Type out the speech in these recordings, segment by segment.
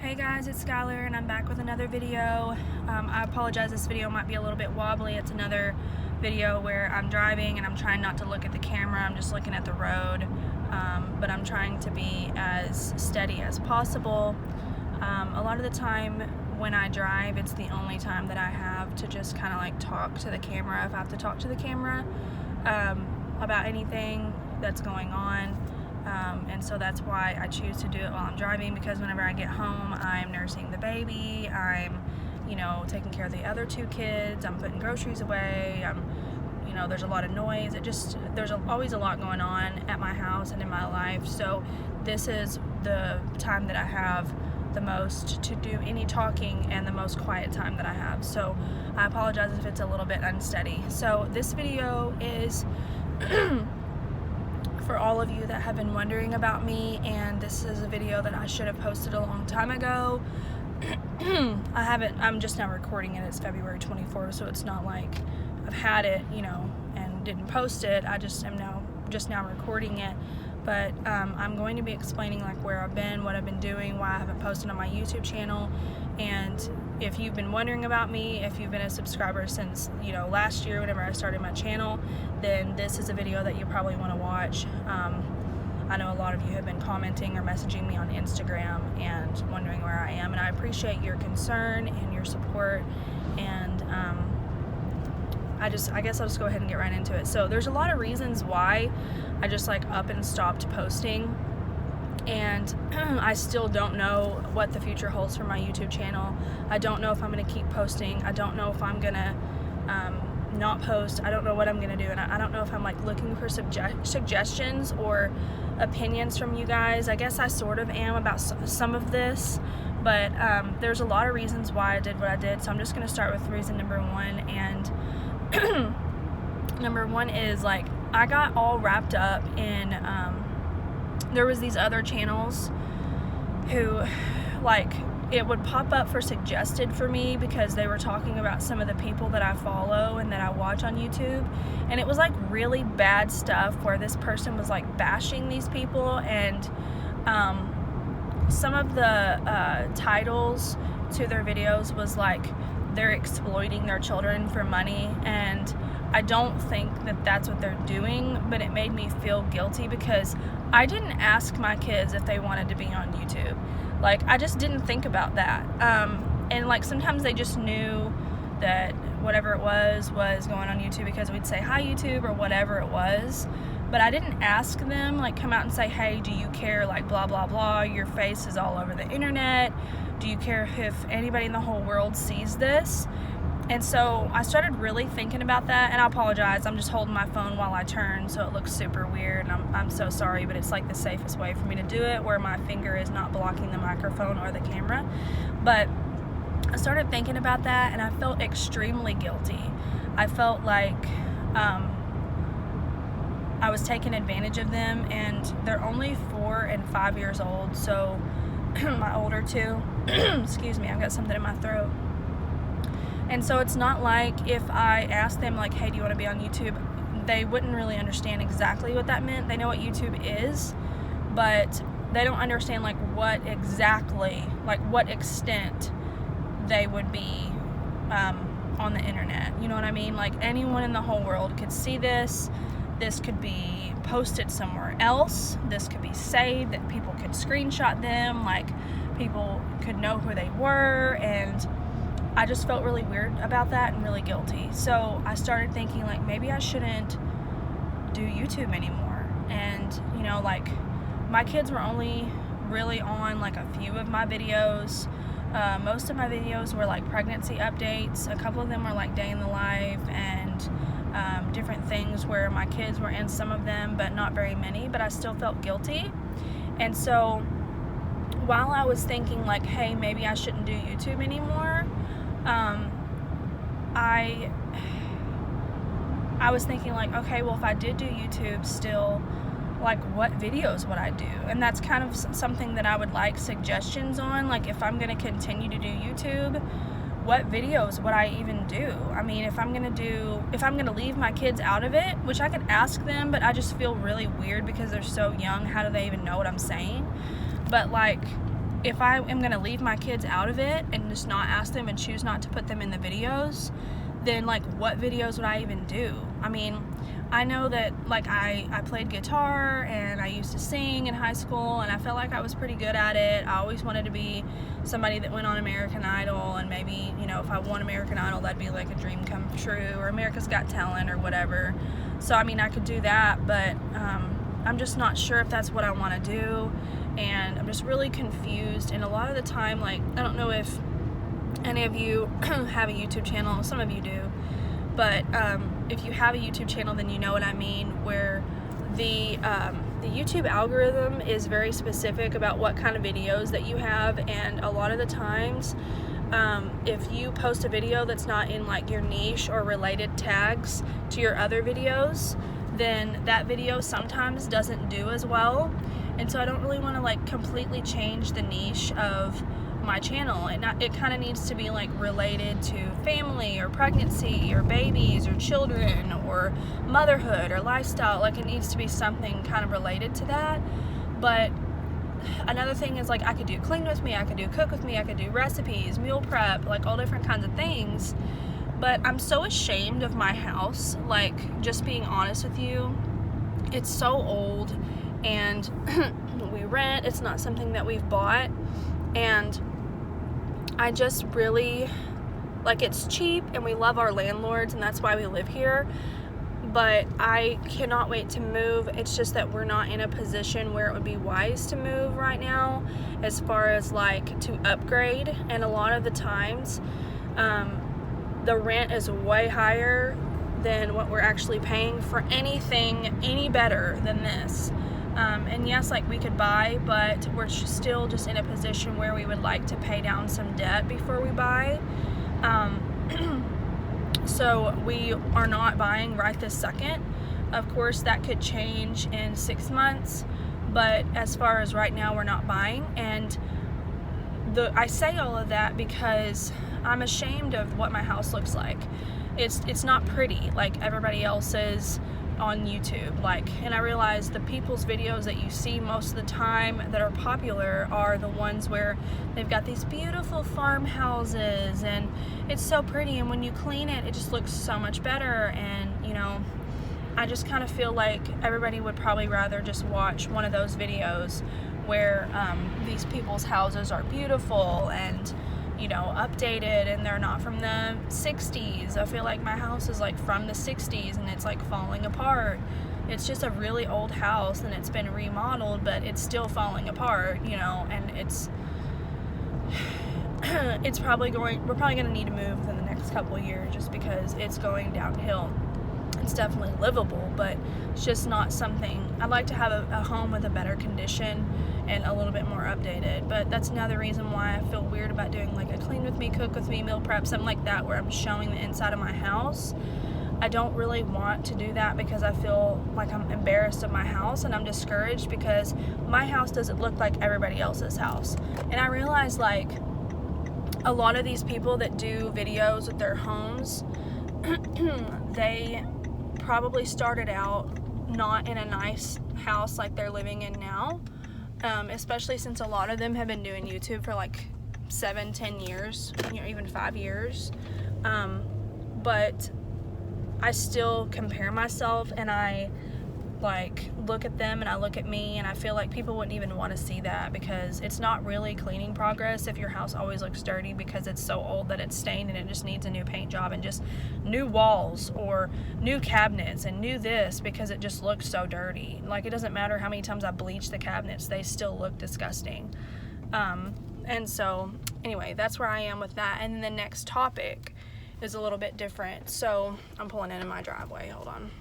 Hey guys, it's Skylar and I'm back with another video. I apologize, this video might be a little bit wobbly. It's another video where I'm driving and I'm trying not to look at the camera. I'm just looking at the road, but I'm trying to be as steady as possible. A lot of the time when I drive, it's the only time that I have to just kind of like talk to the camera, if I have to talk to the camera about anything that's going on. And so that's why I choose to do it while I'm driving, because whenever I get home, I'm nursing the baby, I'm, taking care of the other two kids, I'm putting groceries away, there's a lot of noise. There's always a lot going on at my house and in my life. So this is the time that I have the most to do any talking and the most quiet time that I have. So I apologize if it's a little bit unsteady. So this video is for all of you that have been wondering about me, and this is a video that I should have posted a long time ago. I haven't, I'm just now recording it. It's February 24th, so it's not like I've had it, and didn't post it. I just am just now recording it. But I'm going to be explaining like where I've been, what I've been doing, why I haven't posted on my YouTube channel. And if you've been wondering about me, if you've been a subscriber since last year whenever I started my channel, then this is a video that you probably want to watch. I know a lot of you have been commenting or messaging me on Instagram and wondering where I am, and I appreciate your concern and your support. And I guess I'll just go ahead and get right into it. So there's a lot of reasons why I just up and stopped posting, and I still don't know what the future holds for my YouTube channel. I don't know if I'm going to keep posting. I don't know if I'm going to not post. I don't know what I'm going to do, and I don't know if I'm looking for suggestions or opinions from you guys. I guess I sort of am about some of this, but there's a lot of reasons why I did what I did. So I'm just going to start with reason number one, and number one is I got all wrapped up in there was these other channels who it would pop up for suggested for me because they were talking about some of the people that I follow and that I watch on YouTube, and it was really bad stuff where this person was bashing these people, and some of the titles to their videos was they're exploiting their children for money, and I don't think that that's what they're doing, but it made me feel guilty because I didn't ask my kids if they wanted to be on YouTube. I just didn't think about that. And sometimes they just knew that whatever it was going on YouTube because we'd say, "Hi YouTube," or whatever it was. But I didn't ask them, come out and say, "Hey, do you care, blah, blah, blah, your face is all over the internet. Do you care if anybody in the whole world sees this?" And so I started really thinking about that, and I apologize. I'm just holding my phone while I turn, so it looks super weird, and I'm so sorry, but it's the safest way for me to do it, where my finger is not blocking the microphone or the camera. But I started thinking about that, and I felt extremely guilty. I felt like I was taking advantage of them, and they're only 4 and 5 years old, so my older two, excuse me, I've got something in my throat. And so it's not if I asked them hey, do you want to be on YouTube, they wouldn't really understand exactly what that meant. They know what YouTube is, but they don't understand what exactly, what extent they would be on the internet. You know what I mean? Anyone in the whole world could see this. This could be posted somewhere else. This could be saved, that people could screenshot them, people could know who they were, and I just felt really weird about that and really guilty. So I started thinking maybe I shouldn't do YouTube anymore. And my kids were only really on a few of my videos. Most of my videos were pregnancy updates. A couple of them were day in the life and different things where my kids were in some of them, but not very many. But I still felt guilty. And so while I was thinking hey, maybe I shouldn't do YouTube anymore, I was thinking okay, well, if I did do YouTube still, what videos would I do? And that's kind of something that I would like suggestions on. If I'm going to continue to do YouTube, what videos would I even do? I mean, if I'm going to leave my kids out of it, which I could ask them, but I just feel really weird because they're so young. How do they even know what I'm saying? But if I am going to leave my kids out of it and just not ask them and choose not to put them in the videos, then like what videos would I even do? I mean, I know that like I played guitar and I used to sing in high school, and I felt like I was pretty good at it. I always wanted to be somebody that went on American Idol, and maybe, you know, if I won American Idol, that'd be like a dream come true, or America's Got Talent or whatever. So I mean, I could do that, but I'm just not sure if that's what I want to do, and I'm just really confused. And a lot of the time, like, I don't know if any of you have a YouTube channel. Some of you do, but if you have a YouTube channel, then you know what I mean, where the YouTube algorithm is very specific about what kind of videos that you have, and a lot of the times if you post a video that's not in like your niche or related tags to your other videos, then that video sometimes doesn't do as well. And so I don't really want to like completely change the niche of my channel, and it kind of needs to be like related to family or pregnancy or babies or children or motherhood or lifestyle. Like, it needs to be something kind of related to that. But another thing is, like, I could do clean with me, I could do cook with me, I could do recipes, meal prep, like all different kinds of things. But I'm so ashamed of my house, like, just being honest with you. It's so old, and we rent. It's not something that we've bought, and I just really, like, it's cheap, and we love our landlords, and that's why we live here. But I cannot wait to move. It's just that we're not in a position where it would be wise to move right now, as far as like to upgrade. And a lot of the times the rent is way higher than what we're actually paying for anything any better than this. And yes, like, we could buy, but we're still just in a position where we would like to pay down some debt before we buy. So we are not buying right this second. Of course, that could change in 6 months, but as far as right now, we're not buying. And I say all of that because I'm ashamed of what my house looks like. It's not pretty like everybody else's on YouTube, like, and I realize the people's videos that you see most of the time that are popular are the ones where they've got these beautiful farmhouses and it's so pretty, and when you clean it, it just looks so much better. And, you know, I just kind of feel like everybody would probably rather just watch one of those videos where these people's houses are beautiful and, you know, updated, and they're not from the 60s. I feel like my house is like from the 60s and it's like falling apart. It's just a really old house and it's been remodeled, but it's still falling apart, you know, and we're probably going to need to move within the next couple of years just because it's going downhill. It's definitely livable, but it's just not something. I'd like to have a home with a better condition and a little bit more updated. But that's another reason why I feel weird about doing like a clean with me, cook with me, meal prep, something like that, where I'm showing the inside of my house. I don't really want to do that because I feel like I'm embarrassed of my house, and I'm discouraged because my house doesn't look like everybody else's house. And I realize, like, a lot of these people that do videos with their homes, they probably started out not in a nice house like they're living in now, especially since a lot of them have been doing YouTube for like 7-10 years, you know, even 5 years. But I still compare myself, and I like look at them and I look at me, and I feel like people wouldn't even want to see that because it's not really cleaning progress if your house always looks dirty because it's so old that it's stained and it just needs a new paint job and just new walls or new cabinets and new this because it just looks so dirty. Like, it doesn't matter how many times I bleach the cabinets, they still look disgusting. And so anyway, that's where I am with that. And then the next topic is a little bit different. So I'm pulling in my driveway, hold on.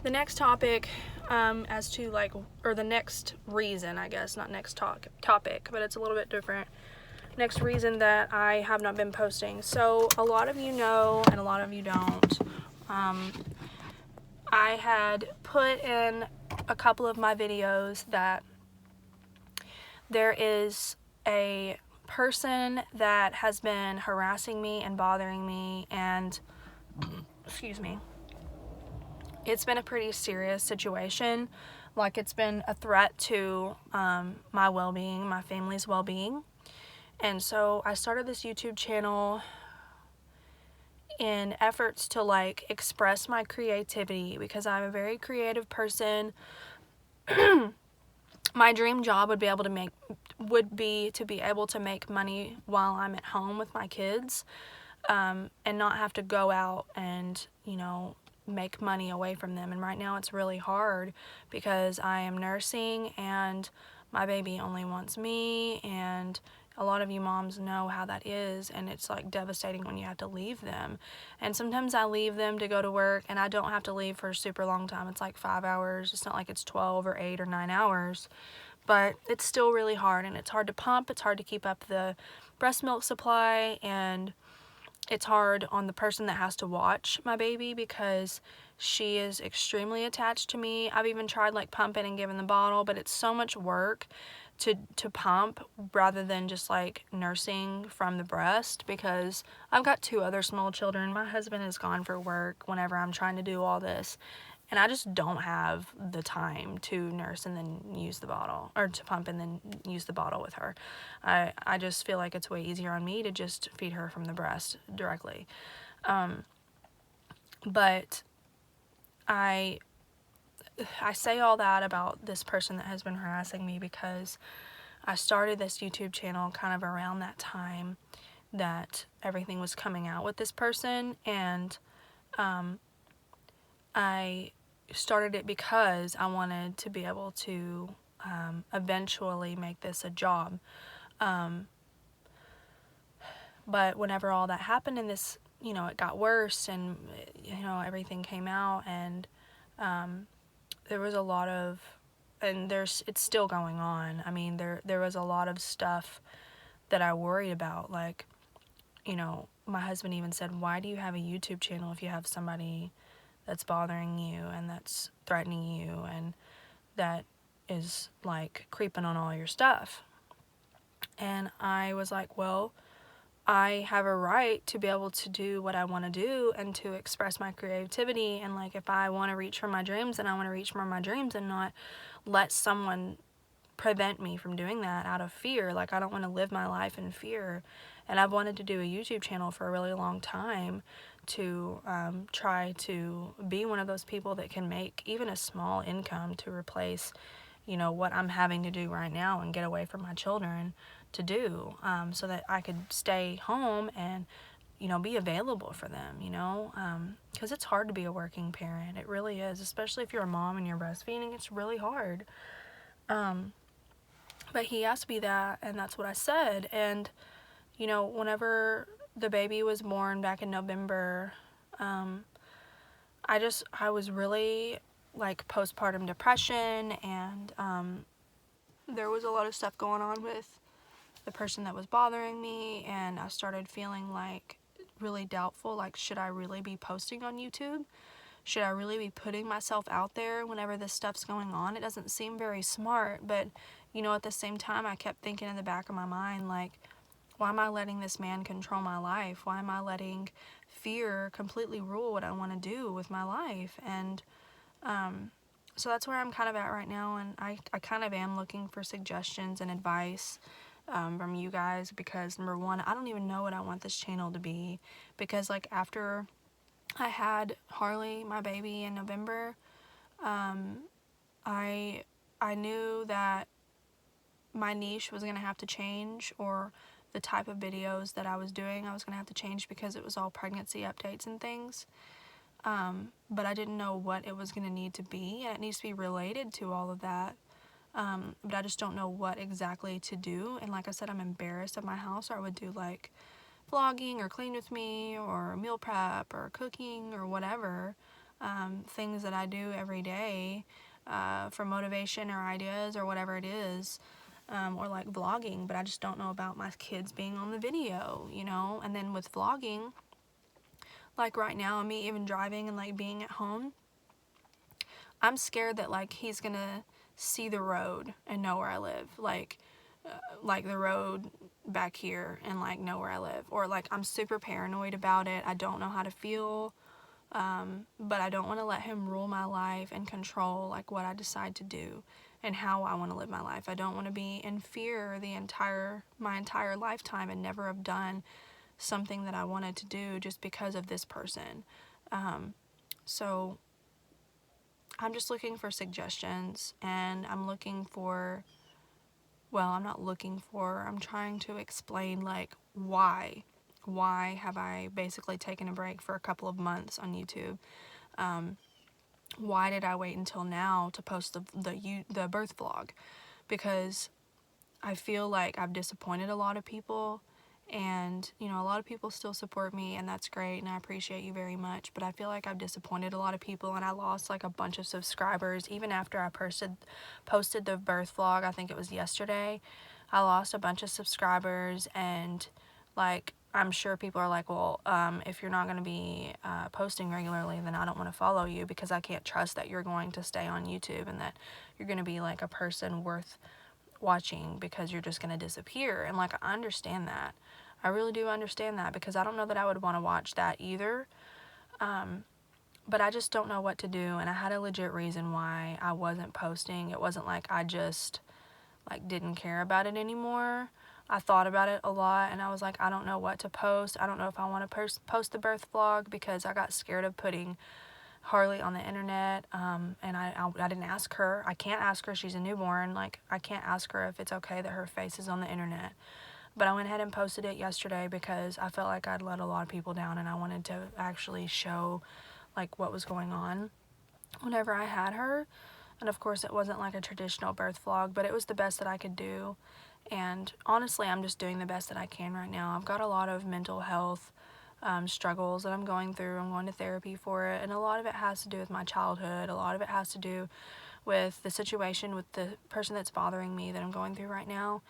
The next topic, as to like, or the next reason, I guess, not next topic, but it's a little bit different. Next reason that I have not been posting. So a lot of you know, and a lot of you don't. I had put in a couple of my videos that there is a person that has been harassing me and bothering me, and, excuse me, it's been a pretty serious situation. Like, it's been a threat to my well-being, my family's well-being. And so I started this YouTube channel in efforts to like express my creativity, because I'm a very creative person. My dream job would be to be able to make money while I'm at home with my kids, and not have to go out and, you know, make money away from them. And right now it's really hard because I am nursing and my baby only wants me, and a lot of you moms know how that is, and it's like devastating when you have to leave them. And sometimes I leave them to go to work, and I don't have to leave for a super long time. It's like 5 hours. It's not like it's 12 or 8 or 9 hours, but it's still really hard, and it's hard to pump. It's hard to keep up the breast milk supply, and it's hard on the person that has to watch my baby because she is extremely attached to me. I've even tried like pumping and giving the bottle, but it's so much work to pump rather than just like nursing from the breast, because I've got 2 other small children. My husband is gone for work whenever I'm trying to do all this, and I just don't have the time to nurse and then use the bottle, or to pump and then use the bottle with her. I just feel like it's way easier on me to just feed her from the breast directly. But I say all that about this person that has been harassing me because I started this YouTube channel kind of around that time that everything was coming out with this person, and I started it because I wanted to be able to eventually make this a job. But whenever all that happened and this, you know, it got worse, and, you know, everything came out, and there was a lot of, and it's still going on. I mean, there was a lot of stuff that I worried about. Like, you know, my husband even said, why do you have a YouTube channel if you have somebody that's bothering you and that's threatening you and that is like creeping on all your stuff? And I was like, well, I have a right to be able to do what I want to do and to express my creativity. And like, if I want to reach for my dreams, then I want to reach for my dreams and not let someone prevent me from doing that out of fear. Like, I don't want to live my life in fear. And I've wanted to do a YouTube channel for a really long time to try to be one of those people that can make even a small income to replace, you know, what I'm having to do right now and get away from my children to do, so that I could stay home and, you know, be available for them, you know, because it's hard to be a working parent. It really is, especially if you're a mom and you're breastfeeding. It's really hard. But he asked me that, and that's what I said. And, you know, whenever the baby was born back in November, I was really like postpartum depression, and there was a lot of stuff going on with the person that was bothering me, and I started feeling like really doubtful, like, should I really be posting on YouTube? Should I really be putting myself out there whenever this stuff's going on? It doesn't seem very smart, but, you know, at the same time, I kept thinking in the back of my mind, like, why am I letting this man control my life? Why am I letting fear completely rule what I want to do with my life? And so that's where I'm kind of at right now, and I kind of am looking for suggestions and advice from you guys, because number one, I don't even know what I want this channel to be, because like after I had Harley, my baby, in November, I knew that my niche was going to have to change, or the type of videos that I was doing, I was going to have to change, because it was all pregnancy updates and things. But I didn't know what it was going to need to be, and it needs to be related to all of that. But I just don't know what exactly to do. And like I said, I'm embarrassed of my house, or I would do like vlogging or clean with me or meal prep or cooking or whatever, things that I do every day for motivation or ideas or whatever it is, or like vlogging. But I just don't know about my kids being on the video, you know. And then with vlogging, like right now, me even driving and like being at home, I'm scared that like he's gonna see the road and know where I live, like the road back here, and like know where I live, or like I'm super paranoid about it. I don't know how to feel But I don't want to let him rule my life and control like what I decide to do and how I want to live my life. I don't want to be in fear my entire lifetime and never have done something that I wanted to do just because of this person. So I'm just looking for suggestions, and I'm trying to explain like why have I basically taken a break for a couple of months on YouTube. Why did I wait until now to post the birth vlog? Because I feel like I've disappointed a lot of people, and a lot of people still support me, and that's great, and I appreciate you very much, but I feel like I've disappointed a lot of people, and I lost like a bunch of subscribers even after I posted the birth vlog. I think it was yesterday. I lost a bunch of subscribers, and like I'm sure people are like, well, if you're not going to be posting regularly, then I don't want to follow you, because I can't trust that you're going to stay on YouTube and that you're going to be like a person worth watching, because you're just going to disappear. And like, I understand that. I really do understand that, because I don't know that I would want to watch that either. But I just don't know what to do, and I had a legit reason why I wasn't posting. It wasn't like I just like didn't care about it anymore. I thought about it a lot, and I was like, I don't know what to post. I don't know if I want to post the birth vlog, because I got scared of putting Harley on the internet, and I didn't ask her. I can't ask her. She's a newborn. Like, I can't ask her if it's okay that her face is on the internet. But I went ahead and posted it yesterday because I felt like I'd let a lot of people down, and I wanted to actually show like what was going on whenever I had her. And of course it wasn't like a traditional birth vlog, but it was the best that I could do. And honestly, I'm just doing the best that I can right now. I've got a lot of mental health struggles that I'm going through. I'm going to therapy for it, and a lot of it has to do with my childhood. A lot of it has to do with the situation with the person that's bothering me that I'm going through right now.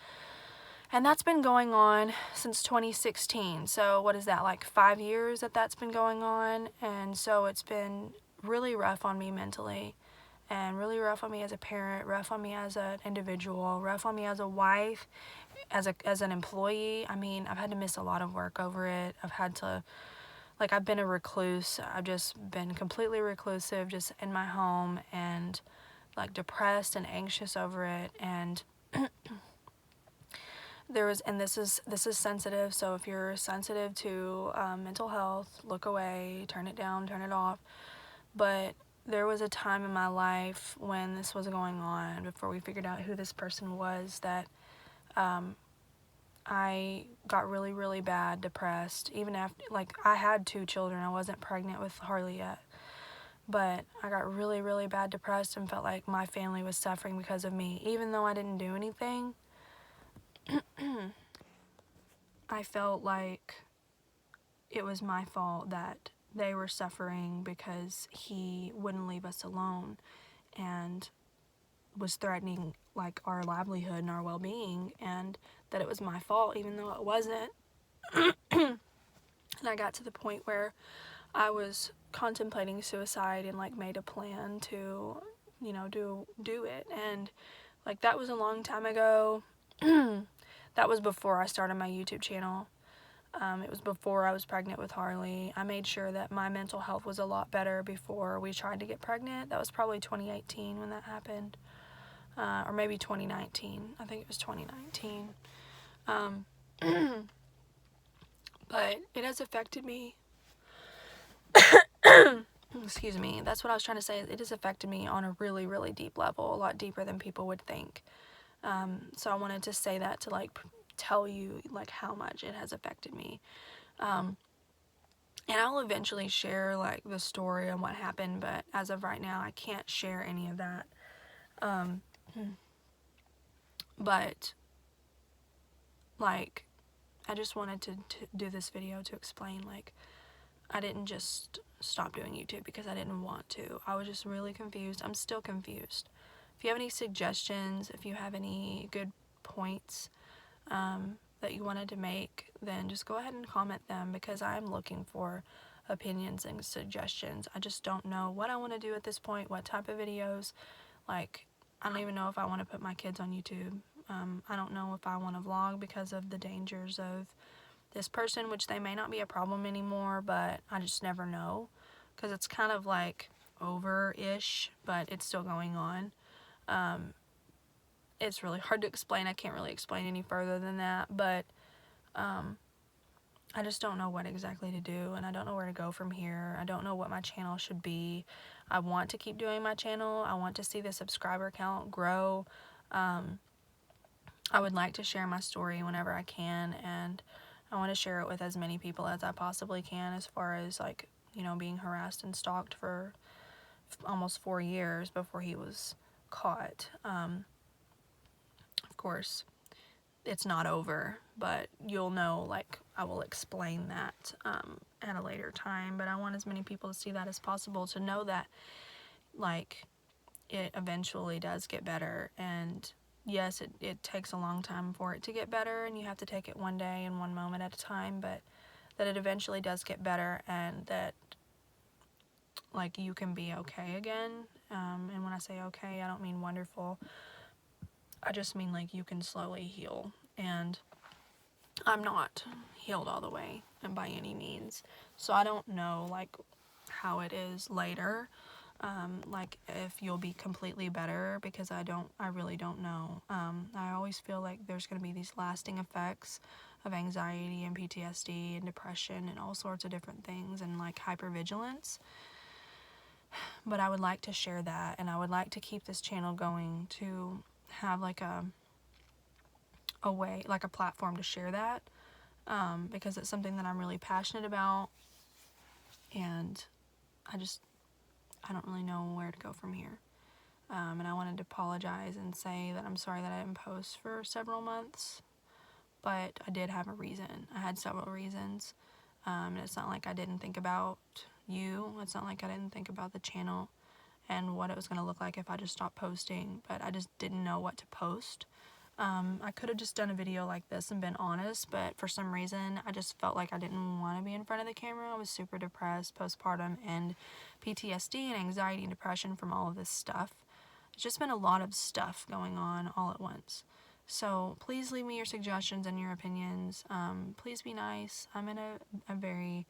And that's been going on since 2016. So what is that, like 5 years that's been going on? And so it's been really rough on me mentally, and really rough on me as a parent, rough on me as an individual, rough on me as a wife, as an employee. I mean, I've had to miss a lot of work over it. I've been a recluse. I've just been completely reclusive, just in my home, and like depressed and anxious over it. And this is sensitive, so if you're sensitive to mental health, look away, turn it down, turn it off. But there was a time in my life when this was going on, before we figured out who this person was, that I got really, really bad depressed. Even after, like, I had 2 children. I wasn't pregnant with Harley yet. But I got really, really bad depressed and felt like my family was suffering because of me. Even though I didn't do anything, I felt like it was my fault that they were suffering because he wouldn't leave us alone and was threatening like our livelihood and our well-being, and that it was my fault even though it wasn't. And I got to the point where I was contemplating suicide and like made a plan to, do it. And like, that was a long time ago. That was before I started my YouTube channel. It was before I was pregnant with Harley. I made sure that my mental health was a lot better before we tried to get pregnant. That was probably 2018 when that happened. Or maybe 2019. I think it was 2019. But it has affected me. Excuse me. That's what I was trying to say. It has affected me on a really, really deep level. A lot deeper than people would think. So I wanted to say that to like tell you like how much it has affected me. And I'll eventually share like the story and what happened, but as of right now I can't share any of that. But like, I just wanted to do this video to explain, like, I didn't just stop doing YouTube because I didn't want to. I was just really confused. I'm still confused. If you have any suggestions, if you have any good points that you wanted to make, then just go ahead and comment them, because I'm looking for opinions and suggestions. I just don't know what I want to do at this point, what type of videos. Like, I don't even know if I want to put my kids on YouTube. I don't know if I want to vlog because of the dangers of this person, which they may not be a problem anymore, but I just never know, because it's kind of like over-ish, but it's still going on. It's really hard to explain. I can't really explain any further than that, but I just don't know what exactly to do, and I don't know where to go from here. I don't know what my channel should be. I want to keep doing my channel. I want to see the subscriber count grow. I would like to share my story whenever I can, and I want to share it with as many people as I possibly can, as far as, like, you know, being harassed and stalked for almost 4 years before he was caught. Of course, it's not over, but you'll know, like, I will explain that at a later time. But I want as many people to see that as possible, to know that, like, it eventually does get better. And yes, it takes a long time for it to get better, and you have to take it one day and one moment at a time, but that it eventually does get better, and that, like, you can be okay again. And when I say okay, I don't mean wonderful. I just mean, like, you can slowly heal. And I'm not healed all the way, and by any means. So I don't know, like, how it is later. Like, if you'll be completely better, because I really don't know. I always feel like there's going to be these lasting effects of anxiety and PTSD and depression and all sorts of different things, and, like, hypervigilance. But I would like to share that, and I would like to keep this channel going, to have, like, a way, like, a platform to share that, because it's something that I'm really passionate about, and I don't really know where to go from here. And I wanted to apologize and say that I'm sorry that I didn't post for several months, but I did have a reason. I had several reasons, and it's not like I didn't think about you. It's not like I didn't think about the channel and what it was going to look like if I just stopped posting, but I just didn't know what to post. I could have just done a video like this and been honest, but for some reason I just felt like I didn't want to be in front of the camera. I was super depressed, postpartum, and PTSD and anxiety and depression from all of this stuff. It's just been a lot of stuff going on all at once. So please leave me your suggestions and your opinions. Please be nice. I'm in a very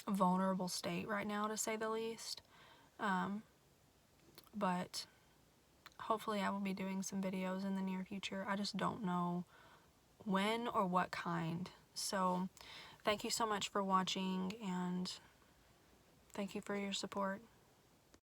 vulnerable state right now, to say the least. But hopefully I will be doing some videos in the near future. I just don't know when or what kind. So thank you so much for watching, and thank you for your support.